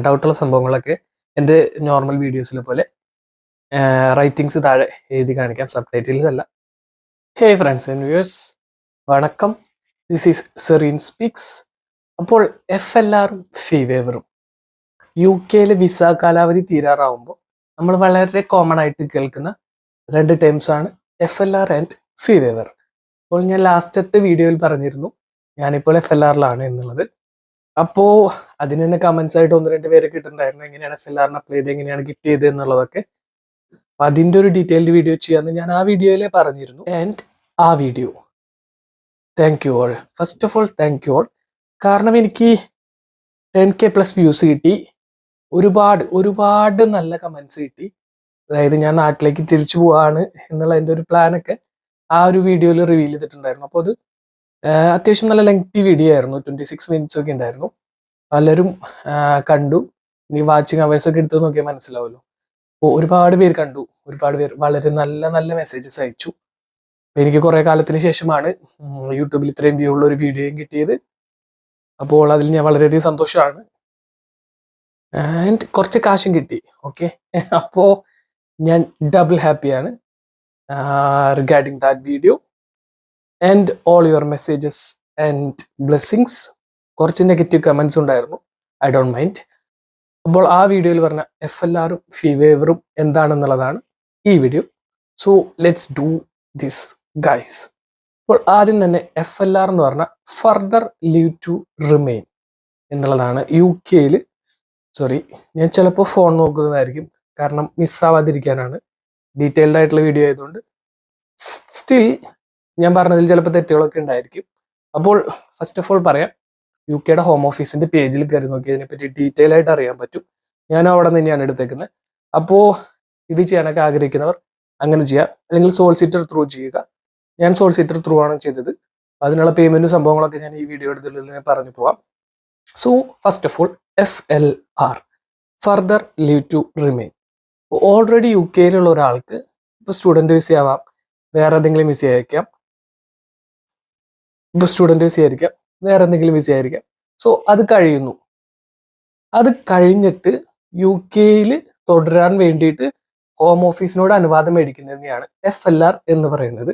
ഡൗട്ടുള്ള സംഭവങ്ങളൊക്കെ എൻ്റെ നോർമൽ വീഡിയോസിലെ പോലെ റൈറ്റിങ്സ് താഴെ എഴുതി കാണിക്കാം, സബ് ടൈറ്റിൽസ് അല്ല. ഹേ ഫ്രണ്ട്സ് ആൻഡ് വ്യൂവേഴ്സ്, വണക്കം. This is Serene speaks. അപ്പോൾ FLR-ഉം ഫീ വേവറും UK വിസ കാലാവധി തീരാറാവുമ്പോൾ നമ്മൾ വളരെ കോമൺ ആയിട്ട് കേൾക്കുന്ന രണ്ട് ടേംസ് ആണ് FLR ആൻഡ് ഫീ വേവർ. അപ്പോൾ ഞാൻ ലാസ്റ്റത്തെ വീഡിയോയിൽ പറഞ്ഞിരുന്നു ഞാനിപ്പോൾ FLR-ലാണ് എന്നുള്ളത്. അപ്പോൾ അതിന് തന്നെ കമന്റ്സ് ആയിട്ട് 1-2 പേര് കിട്ടുന്നുണ്ടായിരുന്നു, എങ്ങനെയാണ് FLR-ന് അപ്ലൈ ചെയ്ത് എങ്ങനെയാണ് കിറ്റ് ചെയ്തത് എന്നുള്ളതൊക്കെ. അപ്പം അതിൻ്റെ ഒരു ഡീറ്റെയിൽഡ് വീഡിയോ ചെയ്യാമെന്ന് ഞാൻ ആ വീഡിയോയിലേ പറഞ്ഞിരുന്നു. ആൻഡ് ആ video, thank you all. First of all thank you all. കാരണം എനിക്ക് 10K+ വ്യൂസ് കിട്ടി, ഒരുപാട് നല്ല കമന്റ്സ് കിട്ടി. അതായത് ഞാൻ നാട്ടിലേക്ക് തിരിച്ചു പോവാണ് എന്നുള്ള എൻ്റെ ഒരു പ്ലാനൊക്കെ ആ ഒരു വീഡിയോയിൽ റിവീൽ ചെയ്തിട്ടുണ്ടായിരുന്നു. അപ്പോൾ അത് അത്യാവശ്യം നല്ല ലെങ്തി വീഡിയോ ആയിരുന്നു, 26 മിനിറ്റ്സ് ഒക്കെ ഉണ്ടായിരുന്നു. പലരും കണ്ടു. ഇനി വാച്ചിങ് അവേഴ്സ് ഒക്കെ എടുത്ത് നോക്കിയാൽ മനസ്സിലാവുമല്ലോ. അപ്പോൾ ഒരുപാട് പേര് കണ്ടു, ഒരുപാട് പേര് വളരെ നല്ല മെസ്സേജസ് അയച്ചു. എനിക്ക് കുറേ കാലത്തിന് ശേഷമാണ് യൂട്യൂബിൽ ഇത്രയും വ്യൂ ഉള്ള ഒരു വീഡിയോയും കിട്ടിയത്. അപ്പോൾ അതിൽ ഞാൻ വളരെയധികം സന്തോഷമാണ്. ആൻഡ് കുറച്ച് കാശും കിട്ടി. ഓക്കെ, അപ്പോൾ ഞാൻ ഡബിൾ ഹാപ്പിയാണ് regarding that video and all your messages and blessings. കുറച്ച് നെഗറ്റീവ് കമൻസ് ഉണ്ടായിരുന്നു, ഐ ഡോണ്ട് മൈൻഡ്. അപ്പോൾ ആ വീഡിയോയിൽ പറഞ്ഞ FLR-ഉം ഫീ വേവറും എന്താണെന്നുള്ളതാണ് ഈ video. So let's do this guys. അപ്പോൾ ആദ്യം തന്നെ FLR എന്ന് പറഞ്ഞാൽ ഫർദർ ലീവ് ടു റിമെയിൻ എന്നുള്ളതാണ്. UK സോറി, ഞാൻ ചിലപ്പോൾ ഫോൺ നോക്കുന്നതായിരിക്കും, കാരണം മിസ്സാവാതിരിക്കാനാണ്. ഡീറ്റെയിൽഡ് ആയിട്ടുള്ള വീഡിയോ ആയതുകൊണ്ട് സ്റ്റിൽ ഞാൻ പറഞ്ഞതിൽ ചിലപ്പോൾ തെറ്റുകളൊക്കെ ഉണ്ടായിരിക്കും. അപ്പോൾ ഫസ്റ്റ് ഓഫ് ഓൾ പറയാം, UK ഹോം ഓഫീസിന്റെ പേജിൽ കയറി നോക്കി അതിനെപ്പറ്റി ഡീറ്റെയിൽ ആയിട്ട് അറിയാൻ പറ്റും. ഞാൻ അവിടെ നിന്ന് തന്നെയാണ് എടുത്തേക്കുന്നത്. അപ്പോൾ ഇത് ചെയ്യാനൊക്കെ ആഗ്രഹിക്കുന്നവർ അങ്ങനെ ചെയ്യാം, അല്ലെങ്കിൽ സോളിസിറ്റർ ത്രൂ ചെയ്യുക. ഞാൻ സോളിസിറ്റർ ത്രൂ ആണ് ചെയ്തത്. അതിനുള്ള പേയ്മെന്റും സംഭവങ്ങളൊക്കെ ഞാൻ ഈ വീഡിയോ എടുത്തിട്ടുള്ള പറഞ്ഞു പോവാം. So first of all FLR, further leave to remain. Already UK ഒരാൾക്ക് ഇപ്പോൾ സ്റ്റുഡൻറ് വിസ ആവാം, വേറെ എന്തെങ്കിലും വിസ ആയിരിക്കാം. ഇപ്പോൾ സ്റ്റുഡൻറ് വിസ ആയിരിക്കാം, വേറെ എന്തെങ്കിലും വിസ ആയിരിക്കാം. സോ അത് കഴിയുന്നു. അത് കഴിഞ്ഞിട്ട് UK തുടരാൻ വേണ്ടിയിട്ട് ഹോം ഓഫീസിനോട് അനുവാദം മേടിക്കുന്നതിനെയാണ് FLR എന്ന് പറയുന്നത്.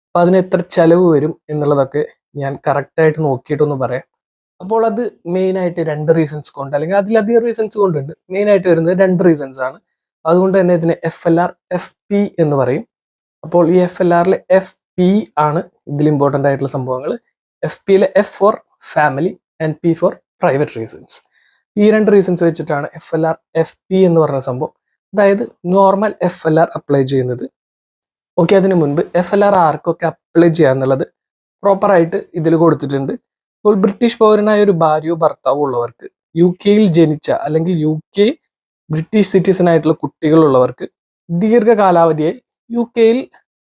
അപ്പം അതിന് എത്ര ചെലവ് വരും എന്നുള്ളതൊക്കെ ഞാൻ കറക്റ്റായിട്ട് നോക്കിയിട്ടൊന്ന് പറയാം. അപ്പോൾ അത് മെയിനായിട്ട് 2 റീസൺസ് കൊണ്ട്, അല്ലെങ്കിൽ അതിലധികം റീസൺസ് കൊണ്ടുണ്ട്. മെയിനായിട്ട് വരുന്നത് 2 റീസൺസ് ആണ്. അതുകൊണ്ട് തന്നെ ഇതിനെ FLR FP എന്ന് പറയും. അപ്പോൾ ഈ FLR-ലെ FP ആണ് ഇതിൽ ഇമ്പോർട്ടൻ്റ് ആയിട്ടുള്ള സംഭവങ്ങൾ. FP-ലെ F four family and P four private reasons. ഈ 2 റീസൺസ് വെച്ചിട്ടാണ് FLR FP എന്ന് പറഞ്ഞ സംഭവം, അതായത് നോർമൽ FLR അപ്ലൈ ചെയ്യുന്നത്. ഓക്കെ, അതിന് മുൻപ് FLR ആർക്കൊക്കെ അപ്ലൈ ചെയ്യാന്നുള്ളത് പ്രോപ്പറായിട്ട് ഇതിൽ കൊടുത്തിട്ടുണ്ട്. ഇപ്പോൾ ബ്രിട്ടീഷ് പൗരനായ ഒരു ഭാര്യയോ ഭർത്താവോ ഉള്ളവർക്ക്, UK ജനിച്ച അല്ലെങ്കിൽ UK ബ്രിട്ടീഷ് സിറ്റിസൺ ആയിട്ടുള്ള കുട്ടികളുള്ളവർക്ക്, ദീർഘകാലാവധിയായി UK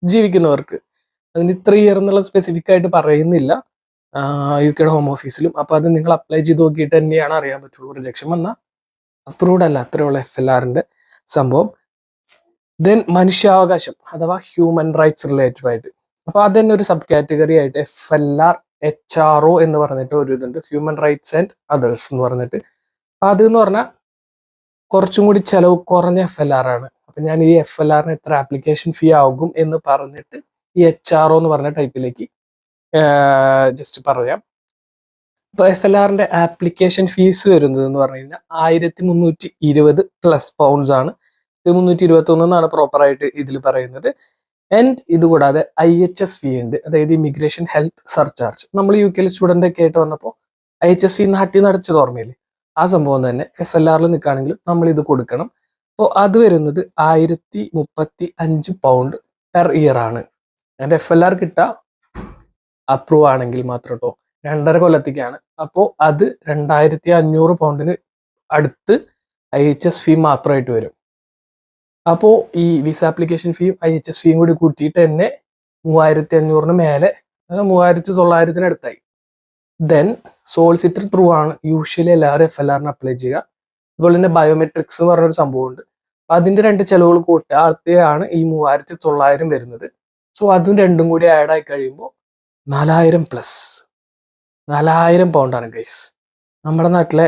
ജീവിക്കുന്നവർക്ക്, അതിന് 3 ഇയർ എന്നുള്ള സ്പെസിഫിക് ആയിട്ട് പറയുന്നില്ല UK ഹോം ഓഫീസിലും. അപ്പോൾ അത് നിങ്ങൾ അപ്ലൈ ചെയ്ത് നോക്കിയിട്ട് തന്നെയാണ് അറിയാൻ പറ്റുള്ളൂ. റിജക്ഷൻ വന്നാൽ അപ്രൂവ്ഡ് അല്ല, അത്രയുള്ള FLR-ന്റെ സംഭവം. ദെൻ മനുഷ്യാവകാശം അഥവാ ഹ്യൂമൻ റൈറ്റ്സ് റിലേറ്റഡ് ആയിട്ട്, അപ്പോൾ അത് തന്നെ ഒരു സബ് കാറ്റഗറി ആയിട്ട് FLR HRO എന്ന് പറഞ്ഞിട്ട് ഒരു ഇതുണ്ട്, ഹ്യൂമൻ റൈറ്റ്സ് ആൻഡ് അതേഴ്സ് എന്ന് പറഞ്ഞിട്ട്. അത് എന്ന് പറഞ്ഞാൽ കുറച്ചും കൂടി ചെലവ് കുറഞ്ഞ FLR ആണ്. അപ്പം ഞാൻ ഈ FLR-ന് എത്ര ആപ്ലിക്കേഷൻ ഫീ ആകും എന്ന് പറഞ്ഞിട്ട് ഈ HRO എന്ന് പറഞ്ഞ ടൈപ്പിലേക്ക് ജസ്റ്റ് പറയാം. ഇപ്പോൾ FLR-ന്റെ ആപ്ലിക്കേഷൻ ഫീസ് വരുന്നത് എന്ന് പറഞ്ഞു കഴിഞ്ഞാൽ 1320+ പൗണ്ട്സ് ആണ്. 321 എന്നാണ് പ്രോപ്പറായിട്ട് ഇതിൽ പറയുന്നത്. ആൻഡ് ഇതുകൂടാതെ IHS ഫീ ഉണ്ട്, അതായത് ഇമിഗ്രേഷൻ ഹെൽത്ത് സർചാർജ്. നമ്മൾ UK സ്റ്റുഡൻ്റ് ഒക്കെ ആയിട്ട് വന്നപ്പോൾ IHS ഫീ നാട്ടിൽ നിന്ന് അടച്ചത് ഓർമ്മയില്ലേ? ആ സംഭവം തന്നെ FLR-ൽ നിൽക്കുകയാണെങ്കിലും നമ്മൾ ഇത് കൊടുക്കണം. അപ്പോൾ അത് വരുന്നത് 1035 പൗണ്ട് പെർ ഇയർ ആണ്. ആൻഡ് FLR കിട്ടുക അപ്രൂവ് ആണെങ്കിൽ മാത്രം കേട്ടോ, 2.5 കൊല്ലത്തേക്കാണ്. അപ്പോൾ അത് 2500 പൗണ്ടിന് അടുത്ത് IHS ഫീ മാത്രമായിട്ട് വരും. അപ്പോൾ ഈ വിസ ആപ്ലിക്കേഷൻ ഫീയും IHS ഫീയും കൂടി കൂട്ടിയിട്ട് തന്നെ 3500-ന് മേലെ, 3900-ന് അടുത്തായി. ദെൻ സോളിസിറ്റർ ത്രൂ ആണ് യൂഷ്വലി എല്ലാവരും FLR-ന് അപ്ലൈ ചെയ്യുക. അതുപോലെ തന്നെ ബയോമെട്രിക്സ് എന്ന് പറഞ്ഞൊരു സംഭവമുണ്ട്. അതിൻ്റെ 2 ചെലവുകൾ കൂട്ടുകയാണ് ഈ 3900 വരുന്നത്. സോ അതും രണ്ടും കൂടി ആഡ് ആയി കഴിയുമ്പോൾ 4000 പൗണ്ടാണ് ഗൈസ്. നമ്മുടെ നാട്ടിലെ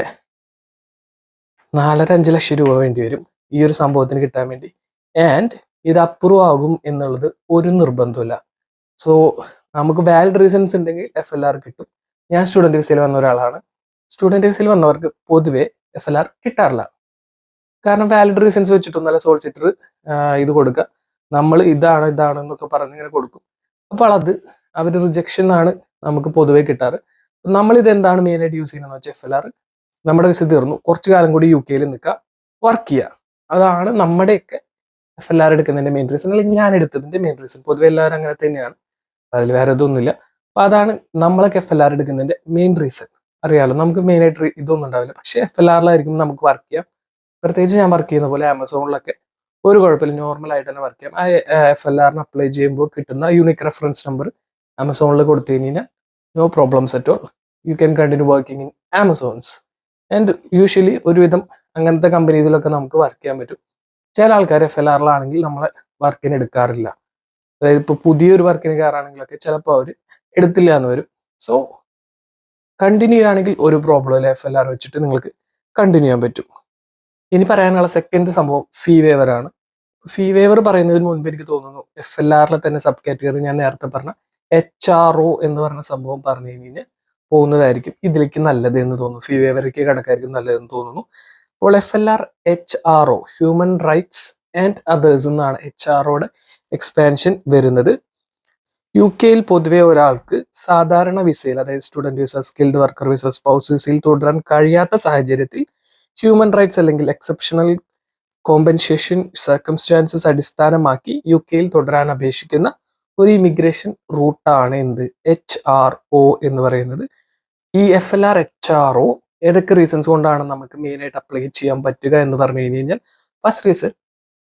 4.5 ലക്ഷം രൂപ വേണ്ടി വരും ഈ ഒരു സംഭവത്തിന് കിട്ടാൻ വേണ്ടി. ആൻഡ് ഇത് അപ്രൂവ് ആകും എന്നുള്ളത് ഒരു നിർബന്ധമില്ല. സോ നമുക്ക് വാലിഡ് റീസൺസ് ഉണ്ടെങ്കിൽ FLR കിട്ടും. ഞാൻ സ്റ്റുഡൻറ് വിസയിൽ വന്ന ഒരാളാണ്. സ്റ്റുഡൻറ് വിസയിൽ വന്നവർക്ക് പൊതുവെ FLR കിട്ടാറില്ല. കാരണം വാലിഡ് റീസൺസ് വെച്ചിട്ടൊന്നല്ല സോളിസിറ്റർ ഇത് കൊടുക്കുക. നമ്മൾ ഇതാണ് എന്നൊക്കെ പറഞ്ഞ് ഇങ്ങനെ കൊടുക്കും. അപ്പോൾ അത് അവർ റിജക്ഷൻ ആണ് നമുക്ക് പൊതുവെ കിട്ടാറ്. നമ്മളിത് എന്താണ് മെയിനായിട്ട് യൂസ് ചെയ്യുന്നത് വെച്ചാൽ FLR നമ്മുടെ വിസ തീർന്നു, കുറച്ചു കാലം കൂടി UK നിൽക്കുക, വർക്ക് ചെയ്യുക. അതാണ് നമ്മുടെയൊക്കെ FLR എടുക്കുന്നതിന്റെ മെയിൻ റീസൺ, അല്ലെങ്കിൽ ഞാൻ എടുത്തതിന്റെ മെയിൻ റീസൺ. പൊതുവെ എല്ലാവരും അങ്ങനെ തന്നെയാണ്, അതിൽ വേറെ ഇതൊന്നുമില്ല. അപ്പൊ അതാണ് നമ്മളൊക്കെ FLR എടുക്കുന്നതിന്റെ മെയിൻ റീസൺ. അറിയാലോ, നമുക്ക് മെയിനായിട്ട് ഇതൊന്നും ഉണ്ടാവില്ല, പക്ഷെ FLRലായിരിക്കും നമുക്ക് വർക്ക് ചെയ്യാം. പ്രത്യേകിച്ച് ഞാൻ വർക്ക് ചെയ്യുന്ന പോലെ ആമസോണിലൊക്കെ ഒരു കുഴപ്പമില്ല, നോർമൽ ആയിട്ട് തന്നെ വർക്ക് ചെയ്യാം. ആ FLRന് അപ്ലൈ ചെയ്യുമ്പോൾ കിട്ടുന്ന യൂണിക് റെഫറൻസ് നമ്പർ ആമസോണിൽ കൊടുത്തു കഴിഞ്ഞാൽ no problems at all, you can continue working in Amazons. And usually ഒരുവിധം അങ്ങനത്തെ കമ്പനീസിലൊക്കെ നമുക്ക് വർക്ക് ചെയ്യാൻ പറ്റും. ചില ആൾക്കാർ FLRലാണെങ്കിൽ നമ്മളെ വർക്കിന് എടുക്കാറില്ല. അതായത് ഇപ്പോൾ പുതിയൊരു വർക്കിന് കയറാണെങ്കിലൊക്കെ ചിലപ്പോൾ അവർ എടുത്തില്ല എന്ന് വരും. സോ കണ്ടിന്യൂ ആണെങ്കിൽ ഒരു പ്രോബ്ലം ഇല്ല, FLR വെച്ചിട്ട് നിങ്ങൾക്ക് കണ്ടിന്യൂ ചെയ്യാൻ പറ്റും. ഇനി പറയാനുള്ള സെക്കൻഡ് സംഭവം ഫീ വേവർ ആണ്. ഫീ വേവർ പറയുന്നതിന് മുൻപ് എനിക്ക് തോന്നുന്നു FLRലെ തന്നെ സബ് കാറ്റഗറി ഞാൻ നേരത്തെ പറഞ്ഞ HRO എന്ന് പറഞ്ഞ സംഭവം പറഞ്ഞു കഴിഞ്ഞാൽ പോകുന്നതായിരിക്കും ഇതിലേക്ക് നല്ലത് എന്ന് തോന്നുന്നു. ഫീ വേവറിലേക്ക് കണക്കായിരിക്കും നല്ലതെന്ന് തോന്നുന്നു. അപ്പോൾ FLR HRO, human rights and others എന്നാണ് HROയുടെ എക്സ്പാൻഷൻ വരുന്നത്. UK പൊതുവെ ഒരാൾക്ക് സാധാരണ വിസയിൽ, അതായത് student visa, skilled worker visa, spouse വിസയിൽ തുടരാൻ കഴിയാത്ത സാഹചര്യത്തിൽ ഹ്യൂമൻ റൈറ്റ്സ് അല്ലെങ്കിൽ എക്സെപ്ഷണൽ കോമ്പൻസേഷൻ സർക്കംസ്റ്റാൻസസ് അടിസ്ഥാനമാക്കി UK തുടരാൻ അപേക്ഷിക്കുന്ന ഒരു ഇമിഗ്രേഷൻ റൂട്ടാണ് എന്ത്, HRO എന്ന് പറയുന്നത്. ഈ FLR HRO ഏതൊക്കെ റീസൺസ് കൊണ്ടാണ് നമുക്ക് മെയിനായിട്ട് അപ്ലൈ ചെയ്യാൻ പറ്റുക എന്ന് പറഞ്ഞു കഴിഞ്ഞാൽ, ഫസ്റ്റ് റീസൺ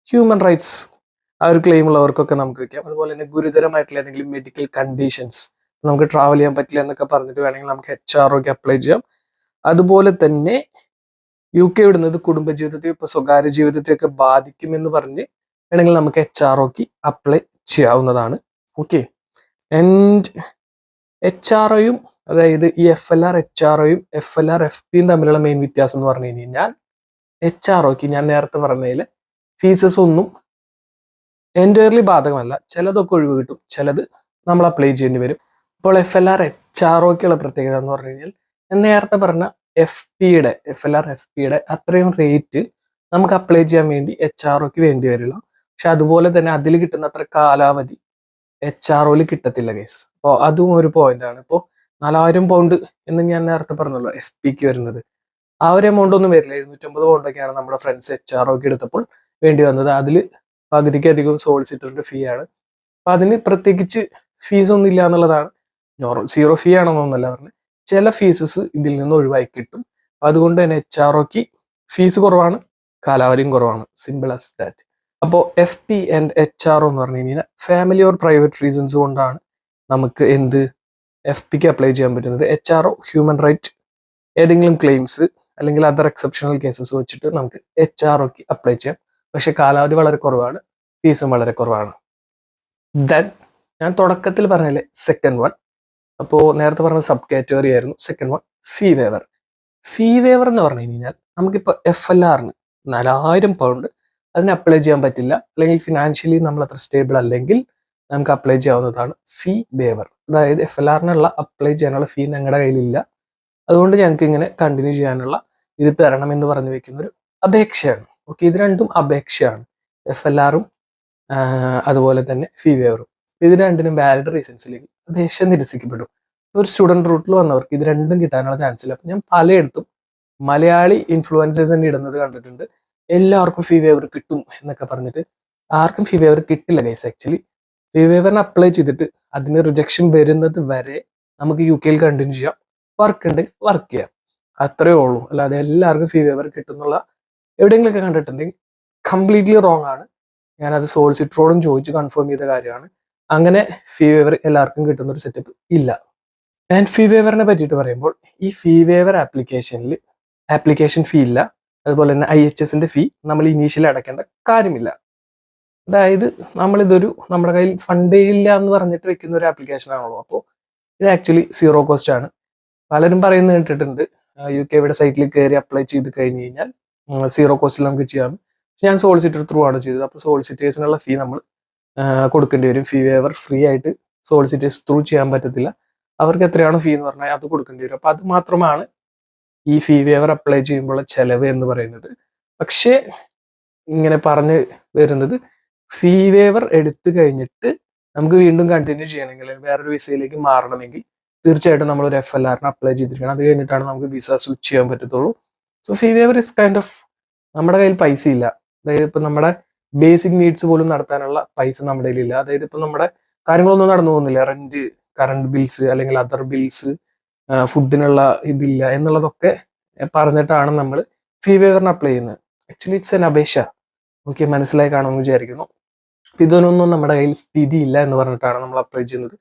ഹ്യൂമൻ റൈറ്റ്സ്, ആ ഒരു ക്ലെയിം ഉള്ളവർക്കൊക്കെ നമുക്ക് വയ്ക്കാം. അതുപോലെ തന്നെ ഗുരുതരമായിട്ടുള്ള ഏതെങ്കിലും മെഡിക്കൽ കണ്ടീഷൻസ്, നമുക്ക് ട്രാവൽ ചെയ്യാൻ പറ്റില്ല എന്നൊക്കെ പറഞ്ഞിട്ട് വേണമെങ്കിൽ നമുക്ക് HROക്ക് അപ്ലൈ ചെയ്യാം. അതുപോലെ തന്നെ UK വിടുന്നത് കുടുംബജീവിതത്തെ, ഇപ്പൊ സ്വകാര്യ ജീവിതത്തെയൊക്കെ ബാധിക്കുമെന്ന് പറഞ്ഞ് വേണമെങ്കിൽ നമുക്ക് HROക്ക് അപ്ലൈ ചെയ്യാവുന്നതാണ്. ഓക്കെ. ആൻഡ് HROയും, അതായത് ഈ FLR HROയും FLR FPയും തമ്മിലുള്ള മെയിൻ വ്യത്യാസം എന്ന് പറഞ്ഞു കഴിഞ്ഞാൽ, HROക്ക് ഞാൻ നേരത്തെ പറഞ്ഞതിൽ ഫീസസ് ഒന്നും എൻറ്റയർലി ബാധകമല്ല, ചിലതൊക്കെ ഒഴിവ് കിട്ടും, ചിലത് നമ്മൾ അപ്ലൈ ചെയ്യേണ്ടി വരും. അപ്പോൾ FLR HROക്കുള്ള പ്രത്യേകത എന്ന് പറഞ്ഞു കഴിഞ്ഞാൽ, ഞാൻ നേരത്തെ പറഞ്ഞ FLR FPയുടെ അത്രയും റേറ്റ് നമുക്ക് അപ്ലൈ ചെയ്യാൻ വേണ്ടി HROക്ക് വേണ്ടി വരില്ല. പക്ഷെ അതുപോലെ തന്നെ അതിൽ കിട്ടുന്ന അത്ര കാലാവധി HROയിൽ കിട്ടത്തില്ല ഗൈസ്. അപ്പോൾ അതും ഒരു പോയിന്റ് ആണ്. ഇപ്പോൾ 4000 പൗണ്ട് എന്ന് ഞാൻ നേരത്തെ പറഞ്ഞല്ലോ FPക്ക് വരുന്നത്, ആ ഒരു എമൗണ്ട് ഒന്നും വരില്ല. 750 പൗണ്ടൊക്കെയാണ് നമ്മുടെ ഫ്രണ്ട്സ് HROക്ക് എടുത്തപ്പോൾ വേണ്ടി വന്നത്. അതിൽ പകുതിക്ക് അധികം സോളിസിറ്ററിന്റെ ഫീ ആണ്. അപ്പൊ അതിന് പ്രത്യേകിച്ച് ഫീസ് ഒന്നും ഇല്ല എന്നുള്ളതാണ്. നോർമൽ സീറോ ഫീ ആണെന്നൊന്നല്ല പറഞ്ഞത്, ചില ഫീസസ് ഇതിൽ നിന്ന് ഒഴിവാക്കി കിട്ടും. അതുകൊണ്ട് തന്നെ HROക്ക് ഫീസ് കുറവാണ്, കാലാവധിയും കുറവാണ്, സിമ്പിൾ ആസ് ദാറ്റ്. അപ്പോൾ FP ആൻഡ് HRO എന്ന് പറഞ്ഞു കഴിഞ്ഞാൽ ഫാമിലി ഓർ പ്രൈവറ്റ് റീസൺസ് കൊണ്ടാണ് നമുക്ക് എന്ത് FPക്ക് അപ്ലൈ ചെയ്യാൻ പറ്റുന്നത്. HRO ഹ്യൂമൻ റൈറ്റ് ഏതെങ്കിലും ക്ലെയിംസ് അല്ലെങ്കിൽ അതർ എക്സെപ്ഷണൽ കേസസ് വെച്ചിട്ട് നമുക്ക് HROക്ക് അപ്ലൈ ചെയ്യാം. പക്ഷെ കാലാവധി വളരെ കുറവാണ്, ഫീസും വളരെ കുറവാണ്. ദെൻ ഞാൻ തുടക്കത്തിൽ പറഞ്ഞില്ലേ സെക്കൻഡ് വൺ, അപ്പോൾ നേരത്തെ പറഞ്ഞ സബ് കാറ്റഗറി ആയിരുന്നു. സെക്കൻഡ് വൺ ഫീ വേവർ. ഫീ വേവർ എന്ന് പറഞ്ഞു കഴിഞ്ഞാൽ നമുക്കിപ്പോൾ FLRന് 4000 പൗണ്ട് അതിന് അപ്ലൈ ചെയ്യാൻ പറ്റില്ല, അല്ലെങ്കിൽ ഫിനാൻഷ്യലി നമ്മൾ അത്ര സ്റ്റേബിൾ അല്ലെങ്കിൽ നമുക്ക് അപ്ലൈ ചെയ്യാവുന്നതാണ് ഫീ വേവർ. അതായത് FLRനുള്ള അപ്ലൈ ചെയ്യാനുള്ള ഫീ ഞങ്ങളുടെ കയ്യിലില്ല, അതുകൊണ്ട് ഞങ്ങൾക്ക് ഇങ്ങനെ കണ്ടിന്യൂ ചെയ്യാനുള്ള ഇത് തരണം എന്ന് പറഞ്ഞു വെക്കുന്ന ഒരു അപേക്ഷയാണ്. ഓക്കെ, ഇത് രണ്ടും അപേക്ഷയാണ്, FLRും അതുപോലെ തന്നെ ഫീ വേവറും. ഇത് രണ്ടിനും വാലിഡ് റീസൺസിലേക്ക് അപേക്ഷ നിരസിക്കപ്പെടും. ഒരു സ്റ്റുഡന്റ് റൂട്ടിൽ വന്നവർക്ക് ഇത് രണ്ടും കിട്ടാനുള്ള ചാൻസ് ഇല്ല. അപ്പം ഞാൻ പലയിടത്തും മലയാളി ഇൻഫ്ലുവൻസേഴ്സ് തന്നെ ഇടുന്നത് കണ്ടിട്ടുണ്ട്, എല്ലാവർക്കും ഫീ വേവർ കിട്ടും എന്നൊക്കെ പറഞ്ഞിട്ട്. ആർക്കും ഫീ വേവർ കിട്ടില്ല ഗൈസ്. ആക്ച്വലി ഫീ വേവറിന് അപ്ലൈ ചെയ്തിട്ട് അതിന് റിജക്ഷൻ വരുന്നത് വരെ നമുക്ക് UK കണ്ടിന്യൂ ചെയ്യാം, വർക്ക് ഉണ്ടെങ്കിൽ വർക്ക് ചെയ്യാം, അത്രയേ ഉള്ളൂ. അല്ലാതെ എല്ലാവർക്കും ഫീ വേവർ കിട്ടുന്നുള്ള എവിടെയെങ്കിലൊക്കെ കണ്ടിട്ടുണ്ടെങ്കിൽ കംപ്ലീറ്റ്ലി റോങ് ആണ്. ഞാനത് സോളിസിറ്ററോടും ചോദിച്ച് കൺഫേം ചെയ്ത കാര്യമാണ്. അങ്ങനെ ഫീ വേവർ എല്ലാവർക്കും കിട്ടുന്ന ഒരു സെറ്റപ്പ് ഇല്ല. ആൻഡ് ഫീ വേവറിനെ പറ്റിയിട്ട് പറയുമ്പോൾ, ഈ ഫീ വേവർ ആപ്ലിക്കേഷനിൽ ആപ്ലിക്കേഷൻ ഫീ ഇല്ല, അതുപോലെ തന്നെ IHSന്റെ ഫീ നമ്മൾ ഇനീഷ്യലി അടയ്ക്കേണ്ട കാര്യമില്ല. അതായത് നമ്മളിതൊരു നമ്മുടെ കയ്യിൽ ഫണ്ട് ഇല്ല എന്ന് പറഞ്ഞിട്ട് വെക്കുന്ന ഒരു ആപ്ലിക്കേഷൻ ആണല്ലോ. അപ്പോൾ ഇത് ആക്ച്വലി സീറോ കോസ്റ്റ് ആണ്. പലരും പറയുന്നത് കേട്ടിട്ടുണ്ട് UK സൈറ്റിൽ കയറി അപ്ലൈ ചെയ്ത് കഴിഞ്ഞ് കഴിഞ്ഞാൽ സീറോ കോസ്റ്റിൽ നമുക്ക് ചെയ്യാം. ഞാൻ സോളിസിറ്റർ ത്രൂ ആണ് ചെയ്തത്. അപ്പോൾ സോളിസിറ്റേഴ്സിനുള്ള ഫീ നമ്മൾ കൊടുക്കേണ്ടി വരും. ഫീ വേവർ ഫ്രീ ആയിട്ട് സോളിസിറ്റേഴ്സ് ത്രൂ ചെയ്യാൻ പറ്റത്തില്ല. അവർക്ക് എത്രയാണ് ഫീ എന്ന് പറഞ്ഞാൽ അത് കൊടുക്കേണ്ടി വരും. അപ്പോൾ അത് മാത്രമാണ് ഈ ഫീ വേവർ അപ്ലൈ ചെയ്യുമ്പോഴുള്ള ചെലവ് എന്ന് പറയുന്നത്. പക്ഷേ ഇങ്ങനെ പറഞ്ഞ് വരുന്നത് ഫീ വേവർ എടുത്തു കഴിഞ്ഞിട്ട് നമുക്ക് വീണ്ടും കണ്ടിന്യൂ ചെയ്യണമെങ്കിൽ വേറൊരു വിസയിലേക്ക് മാറണമെങ്കിൽ തീർച്ചയായിട്ടും നമ്മൾ ഒരു FLRന് അപ്ലൈ ചെയ്തിരിക്കണം. അത് കഴിഞ്ഞിട്ടാണ് നമുക്ക് വിസ സ്വിച്ച് ചെയ്യാൻ പറ്റത്തുള്ളൂ. So fee waiver is kind of, നമ്മുടെ കയ്യിൽ പൈസ ഇല്ല. അതായത് ഇപ്പം നമ്മുടെ ബേസിക് നീഡ്സ് പോലും നടത്താനുള്ള പൈസ നമ്മുടെ കയ്യിലില്ല. അതായത് ഇപ്പം നമ്മുടെ കാര്യങ്ങളൊന്നും നടന്നു പോകുന്നില്ല. റെന്റ്, കറണ്ട് ബിൽസ് അല്ലെങ്കിൽ അതർ ബിൽസ്, ഫുഡിനുള്ള ഇതില്ല എന്നുള്ളതൊക്കെ പറഞ്ഞിട്ടാണ് നമ്മൾ ഫീ വേവറിന് അപ്ലൈ ചെയ്യുന്നത്. ആക്ച്വലി ഇറ്റ്സ് എൻ അപേക്ഷ. ഓക്കെ, മനസ്സിലായി കാണുമെന്ന് വിചാരിക്കുന്നു. അപ്പം ഇതിനൊന്നും നമ്മുടെ കയ്യിൽ സ്ഥിതി ഇല്ല എന്ന് പറഞ്ഞിട്ടാണ് നമ്മൾ അപ്ലൈ ചെയ്യുന്നത്.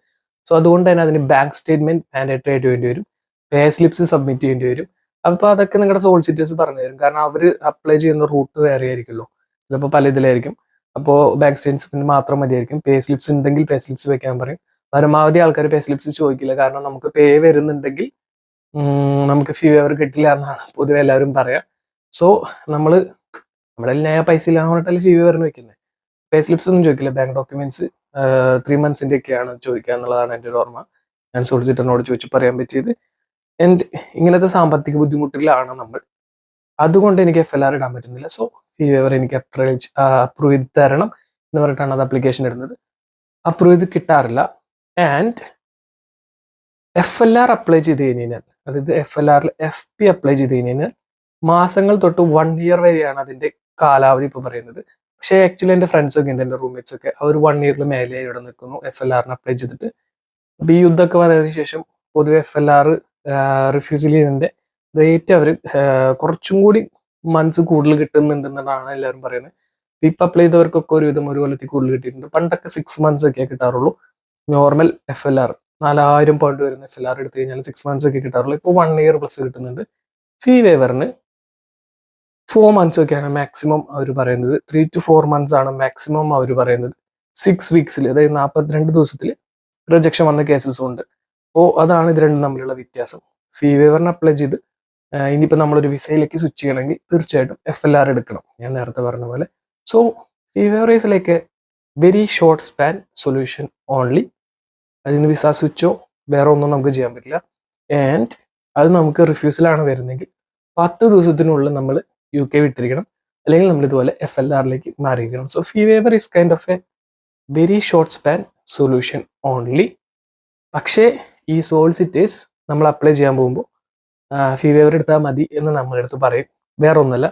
സോ അതുകൊണ്ട് തന്നെ അതിന് ബാങ്ക് സ്റ്റേറ്റ്മെന്റ് മാൻഡേറ്ററി ആയിട്ട് വേണ്ടി വരും, പേ സ്ലിപ്സ് സബ്മിറ്റ് ചെയ്യേണ്ടി വരും. അപ്പോൾ അതൊക്കെ നിങ്ങളുടെ സോളിസിറ്റേഴ്സ് പറഞ്ഞു തരും. കാരണം അവർ അപ്ലൈ ചെയ്യുന്ന റൂട്ട് വേറെ ആയിരിക്കുമല്ലോ, ചിലപ്പോൾ പല ഇതിലായിരിക്കും. അപ്പോൾ ബാങ്ക് സ്റ്റേറ്റ്മെന്റ് മാത്രം മതിയായിരിക്കും. പേ സ്ലിപ്സ് ഉണ്ടെങ്കിൽ പേ സ്ലിപ്സ് വെക്കാൻ പറയും. പരമാവധി ആൾക്കാർ പേ സ്ലിപ്സ് ചോദിക്കില്ല. കാരണം നമുക്ക് പേ വരുന്നുണ്ടെങ്കിൽ നമുക്ക് ഫീ വേവർ കിട്ടില്ല എന്നാണ് പൊതുവെ എല്ലാവരും പറയാം. സോ നമ്മൾ നമ്മുടെ പൈസ ഇല്ലാന്ന് പറഞ്ഞിട്ടല്ലേ ഫീ വേവറിന് വെക്കുന്നത്. പേ സ്ലിപ്സ് ഒന്നും ചോദിക്കില്ല. ബാങ്ക് ഡോക്യുമെന്റ്സ് 3 monthsന്റെ ഒക്കെയാണ് ചോദിക്കുക എന്നുള്ളതാണ് എൻ്റെ ഒരു ഓർമ്മ. ഞാൻ സോളിസിറ്ററിനോട് ചോദിച്ചു പറയാൻ പറ്റിയത്. ആൻഡ് ഇങ്ങനത്തെ സാമ്പത്തിക ബുദ്ധിമുട്ടിലാണ് നമ്മൾ. അതുകൊണ്ട് എനിക്ക് FLR ഇടാൻ പറ്റുന്നില്ല. സോ ഫീ വേവർ എനിക്ക് അപ്രൂവ് ചെയ്ത് തരണം എന്ന് പറഞ്ഞിട്ടാണ് അത് അപ്ലിക്കേഷൻ ഇടുന്നത്. അപ്രൂവ് ചെയ്ത് കിട്ടാറില്ല. ആൻഡ് FLR അപ്ലൈ ചെയ്ത് കഴിഞ്ഞാൽ, അതായത് FLRൽ FP അപ്ലൈ ചെയ്ത് കഴിഞ്ഞാൽ മാസങ്ങൾ തൊട്ട് 1 year വരെയാണ് അതിന്റെ കാലാവധി ഇപ്പോൾ പറയുന്നത്. പക്ഷേ ആക്ച്വലി എൻ്റെ ഫ്രണ്ട്സ് ഒക്കെ ഉണ്ട്, എൻ്റെ റൂംമേറ്റ്സ് ഒക്കെ, അവർ 1 yearൽ മേലെ ഇവിടെ നിൽക്കുന്നു FLRന് അപ്ലൈ ചെയ്തിട്ട്. അപ്പോൾ ഈ യുദ്ധമൊക്കെ വന്നതിന് ശേഷം പൊതുവെ FLR റിഫ്യൂസൽ ചെയ്യുന്നതിന്റെ റേറ്റ് അവർ കുറച്ചും കൂടി മന്ത്സ് കൂടുതൽ കിട്ടുന്നുണ്ടെന്നാണ് എല്ലാവരും പറയുന്നത്. ഇപ്പം അപ്ലൈ ചെയ്തവർക്കൊക്കെ ഒരുവിധം 1 കൊല്ലത്തിൽ കൂടുതൽ കിട്ടിയിട്ടുണ്ട്. പണ്ടൊക്കെ 6 months ഒക്കെ കിട്ടാറുള്ളൂ. നോർമൽ FLR 4000 pound വരുന്ന FLR എടുത്തു കഴിഞ്ഞാൽ 6 months ഒക്കെ കിട്ടാറുള്ളൂ. ഇപ്പോൾ 1 year പ്ലസ് കിട്ടുന്നുണ്ട്. ഫീ വേവറിന് 4 months ഒക്കെയാണ് മാക്സിമം അവർ പറയുന്നത്. 3 to 4 months ആണ് മാക്സിമം അവർ പറയുന്നത്. 6 weeksൽ, അതായത് 42 ദിവസത്തിൽ റിജക്ഷൻ വന്ന കേസസും ഉണ്ട്. അപ്പോൾ അതാണ് ഇത് രണ്ടും തമ്മിലുള്ള വ്യത്യാസം. ഫീ വേവറിന് അപ്ലൈ ചെയ്ത് ഇനിയിപ്പോൾ നമ്മളൊരു വിസയിലേക്ക് സ്വിച്ച് ചെയ്യണമെങ്കിൽ തീർച്ചയായിട്ടും FLR എടുക്കണം, ഞാൻ നേരത്തെ പറഞ്ഞ പോലെ. So fee waiver is like A very short span solution only. അതിന് വിസ സ്വിച്ചോ വേറെ ഒന്നും നമുക്ക് ചെയ്യാൻ പറ്റില്ല. ആൻഡ് അത് നമുക്ക് റിഫ്യൂസലാണ് വരുന്നെങ്കിൽ 10 ദിവസത്തിനുള്ളിൽ നമ്മൾ UK വിട്ടിരിക്കണം, അല്ലെങ്കിൽ നമ്മൾ ഇതുപോലെ FLRലേക്ക് മാറിയിരിക്കണം. So fee waiver is kind of a very short span solution only. പക്ഷേ ഈ സോളിസിറ്റേഴ്സ് നമ്മൾ അപ്ലൈ ചെയ്യാൻ പോകുമ്പോൾ ഫീ വേവർ എടുത്താൽ മതി എന്ന് നമ്മുടെ അടുത്ത് പറയും. വേറെ ഒന്നല്ല,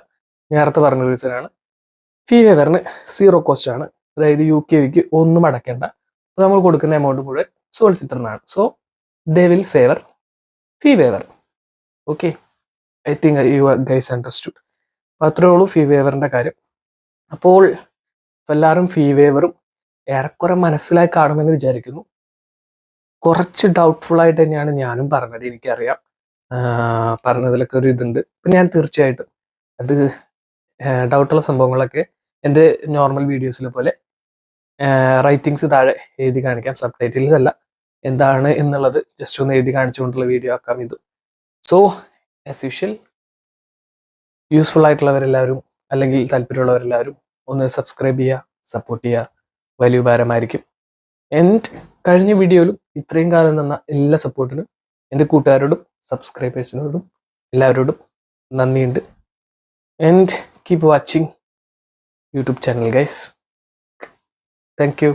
നേരത്തെ പറഞ്ഞ റീസണാണ്. ഫീ വേവറിന് 0 കോസ്റ്റ് ആണ്. അതായത് UKക്ക് ഒന്നും അടയ്ക്കേണ്ട. അപ്പോൾ നമ്മൾ കൊടുക്കുന്ന എമൗണ്ട് മുഴുവൻ സോളിസിറ്ററിനാണ്. So they will favour fee waiver. Okay, I think you guys understood. അപ്പോൾ അത്രേ ഉള്ളൂ ഫീ വേവറിൻ്റെ കാര്യം. അപ്പോൾ എല്ലാവരും ഫീ വേവറും ഏറെക്കുറെ മനസ്സിലായി കാണുമെന്ന് വിചാരിക്കുന്നു. കുറച്ച് ഡൗട്ട്ഫുൾ ആയിട്ട് തന്നെയാണ് ഞാനും പറഞ്ഞത്, എനിക്കറിയാം. പറഞ്ഞതിലൊക്കെ ഒരു ഇതുണ്ട്. അപ്പം ഞാൻ തീർച്ചയായിട്ടും അത് ഡൗട്ടുള്ള സംഭവങ്ങളൊക്കെ എൻ്റെ നോർമൽ വീഡിയോസിലെ പോലെ റൈറ്റിങ്സ് താഴെ എഴുതി കാണിക്കാം. സബ് ടൈറ്റിൽസ് അല്ല, എന്താണ് എന്നുള്ളത് ജസ്റ്റ് ഒന്ന് എഴുതി കാണിച്ചുകൊണ്ടുള്ള വീഡിയോ ആക്കാം ഇത്. സോ ആസ് യൂഷ്വൽ യൂസ്ഫുൾ ആയിട്ടുള്ളവരെല്ലാവരും അല്ലെങ്കിൽ താല്പര്യമുള്ളവരെല്ലാവരും ഒന്ന് സബ്സ്ക്രൈബ് ചെയ്യുക, സപ്പോർട്ട് ചെയ്യുക, വലിയ ഉപകാരമായിരിക്കും. ആൻഡ് കഴിഞ്ഞ വീഡിയോയിലും ഇത്രയും കാലം തന്ന എല്ലാ സപ്പോർട്ടിനും എൻ്റെ കൂട്ടുകാരോടും സബ്സ്ക്രൈബേഴ്സിനോടും എല്ലാവരോടും നന്ദിയുണ്ട്. And keep watching YouTube channel guys. Thank you.